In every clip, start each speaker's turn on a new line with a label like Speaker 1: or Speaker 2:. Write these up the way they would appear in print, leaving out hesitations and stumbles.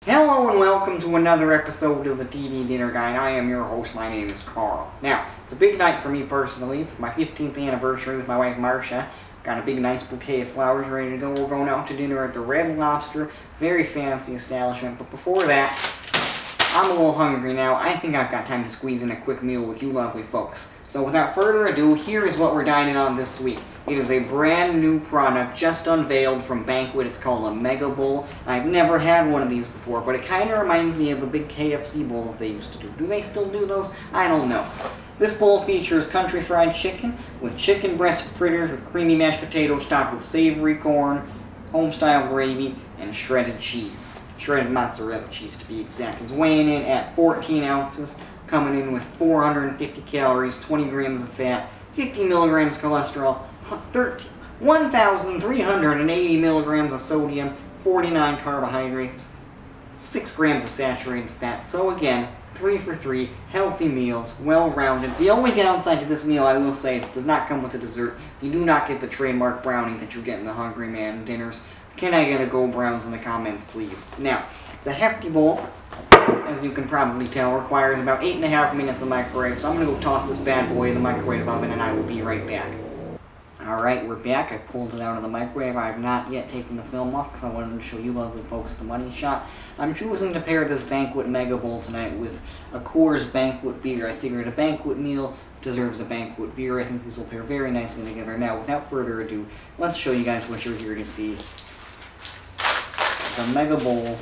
Speaker 1: Hello and welcome to another episode of the TV Dinner Guide. I am your host, my name is Carl. Now, it's a big night for me personally. It's my 15th anniversary with my wife Marcia. Got a big nice bouquet of flowers ready to go. We're going out to dinner at the Red Lobster. Very fancy establishment. But before that, I'm a little hungry now. I think I've got time to squeeze in a quick meal with you lovely folks. So without further ado, here is what we're dining on this week. It is a brand new product just unveiled from Banquet. It's called a Mega Bowl. I've never had one of these before, but it kind of reminds me of the big KFC bowls they used to do. Do they still do those? I don't know. This bowl features country fried chicken with chicken breast fritters with creamy mashed potatoes topped with savory corn, home-style gravy, and shredded cheese. Shredded mozzarella cheese to be exact. It's weighing in at 14 ounces, coming in with 450 calories, 20 grams of fat, 50 milligrams cholesterol, 1,380 milligrams of sodium, 49 carbohydrates, 6 grams of saturated fat. So again, 3 for 3, healthy meals, well-rounded. The only downside to this meal, I will say, is it does not come with a dessert. You do not get the trademark brownie that you get in the Hungry Man dinners. Can I get a Go Browns in the comments, please? Now, it's a hefty bowl. As you can probably tell, requires about 8.5 minutes of microwave. So I'm going to go toss this bad boy in the microwave oven and I will be right back. Alright, we're back. I pulled it out of the microwave. I have not yet taken the film off because I wanted to show you lovely folks the money shot. I'm choosing to pair this Banquet Mega Bowl tonight with a Coors Banquet beer. I figured a Banquet meal deserves a Banquet beer. I think these will pair very nicely together. Now, without further ado, let's show you guys what you're here to see. The Mega Bowl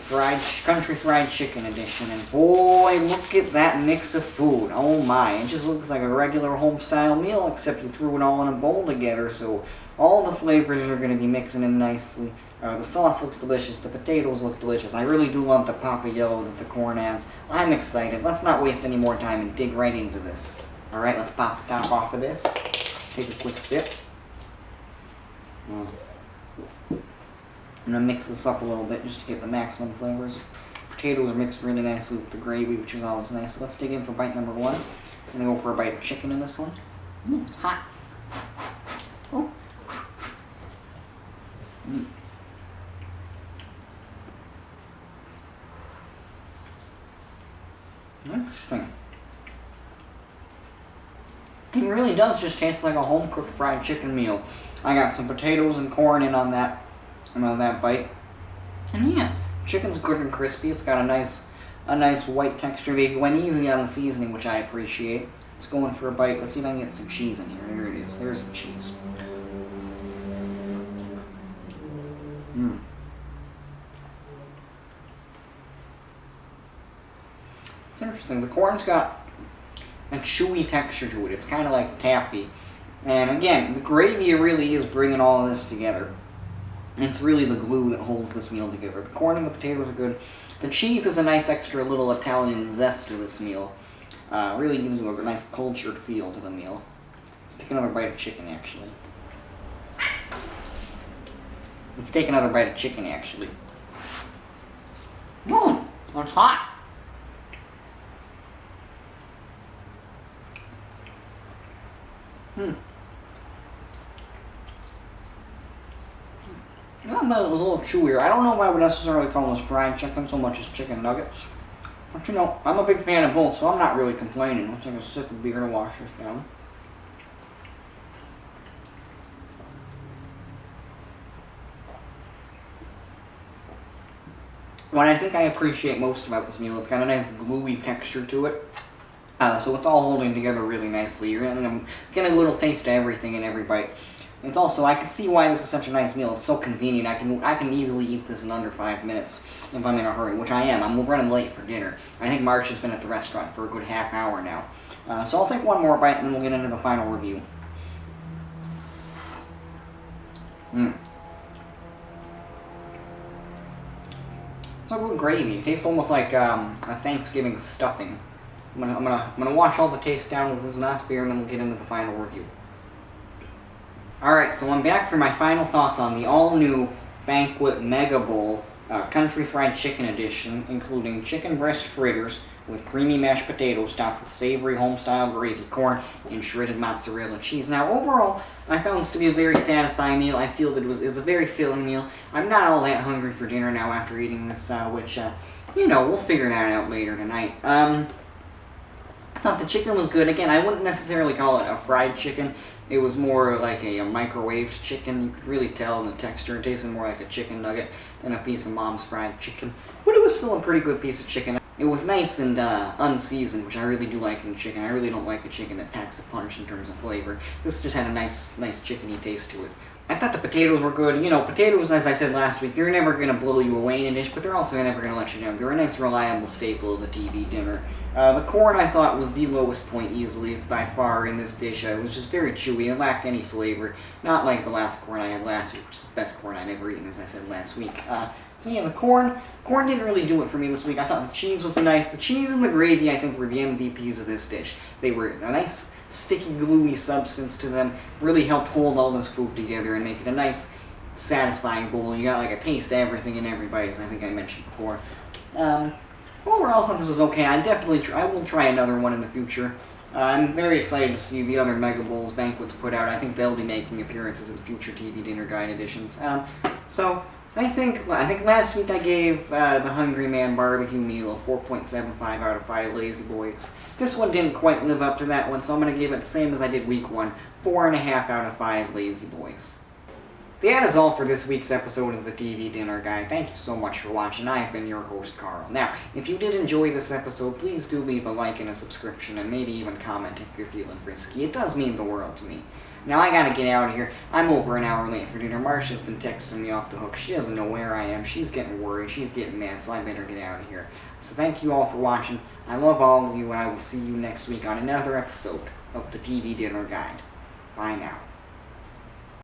Speaker 1: country fried chicken edition, and boy, look at that mix of food. Oh my, it just looks like a regular home style meal, except you threw it all in a bowl together, so all the flavors are going to be mixing in nicely. The sauce looks delicious, the potatoes look delicious. I really do love the pop of yellow that the corn adds. I'm excited. Let's not waste any more time and dig right into this. Alright, let's pop the top off of this. Take a quick sip. I'm going to mix this up a little bit just to get the maximum flavors. Potatoes are mixed really nicely with the gravy, which is always nice. So let's dig in for bite number 1. I'm going to go for a bite of chicken in this one. It's hot. Oh. Interesting. It really does just taste like a home-cooked fried chicken meal. I got some potatoes and corn in on that. That bite, and yeah, chicken's good and crispy. It's got a nice white texture. They went easy on the seasoning, which I appreciate. It's going for a bite. Let's see if I can get some cheese in here. There it is. There's the cheese. It's interesting. The corn's got a chewy texture to it. It's kind of like taffy, and again, the gravy really is bringing all of this together. It's really the glue that holds this meal together. The corn and the potatoes are good. The cheese is a nice extra little Italian zest to this meal. Really gives you a nice cultured feel to the meal. Let's take another bite of chicken, actually. Let's take another bite of chicken, actually. It's hot. Yeah, but it was a little chewier. I don't know if I would necessarily call this fried chicken so much as chicken nuggets. But you know, I'm a big fan of both, so I'm not really complaining. Let's take a sip of beer to wash this down. What I think I appreciate most about this meal, it's got a nice gluey texture to it. So it's all holding together really nicely. You're getting a little taste of everything in every bite. It's also, I can see why this is such a nice meal. It's so convenient. I can easily eat this in under 5 minutes if I'm in a hurry, which I am. I'm running late for dinner. I think March has been at the restaurant for a good half hour now. So I'll take one more bite and then we'll get into the final review. It's a good gravy. It tastes almost like a Thanksgiving stuffing. I'm gonna wash all the taste down with this last beer and then we'll get into the final review. Alright, so I'm back for my final thoughts on the all-new Banquet Mega Bowl Country Fried Chicken Edition, including chicken breast fritters with creamy mashed potatoes topped with savory home-style gravy, corn, and shredded mozzarella cheese. Now, overall, I found this to be a very satisfying meal. I feel that it's a very filling meal. I'm not all that hungry for dinner now after eating this, which you know, we'll figure that out later tonight. I thought the chicken was good. Again, I wouldn't necessarily call it a fried chicken. It was more like a microwaved chicken. You could really tell in the texture. It tasted more like a chicken nugget than a piece of Mom's fried chicken. But it was still a pretty good piece of chicken. It was nice and unseasoned, which I really do like in chicken. I really don't like a chicken that packs a punch in terms of flavor. This just had a nice chickeny taste to it. I thought the potatoes were good. You know, potatoes, as I said last week, they're never going to blow you away in a dish, but they're also never going to let you down. They're a nice, reliable staple of the TV dinner. The corn, I thought, was the lowest point easily, by far, in this dish. It was just very chewy. It lacked any flavor. Not like the last corn I had last week, which is the best corn I'd ever eaten, as I said last week. So yeah, the corn didn't really do it for me this week. I thought the cheese was nice. The cheese and the gravy, I think, were the MVPs of this dish. They were a nice, sticky, gluey substance to them. Really helped hold all this food together and make it a nice, satisfying bowl. You got like a taste of everything in every bite, as I think I mentioned before. Overall, I thought this was okay. I will try another one in the future. I'm very excited to see the other Mega Bowls Banquets put out. I think they'll be making appearances in future TV Dinner Guide editions. So I think last week I gave the Hungry Man Barbecue Meal a 4.75 out of 5 Lazy Boys. This one didn't quite live up to that one, so I'm going to give it the same as I did week 1, 4.5 out of 5 Lazy Boys. That is all for this week's episode of the TV Dinner Guide. Thank you so much for watching. I have been your host, Carl. Now, if you did enjoy this episode, please do leave a like and a subscription, and maybe even comment if you're feeling frisky. It does mean the world to me. Now, I gotta get out of here. I'm over an hour late for dinner. Marsha's been texting me off the hook. She doesn't know where I am. She's getting worried. She's getting mad, so I better get out of here. So thank you all for watching. I love all of you, and I will see you next week on another episode of the TV Dinner Guide. Bye now.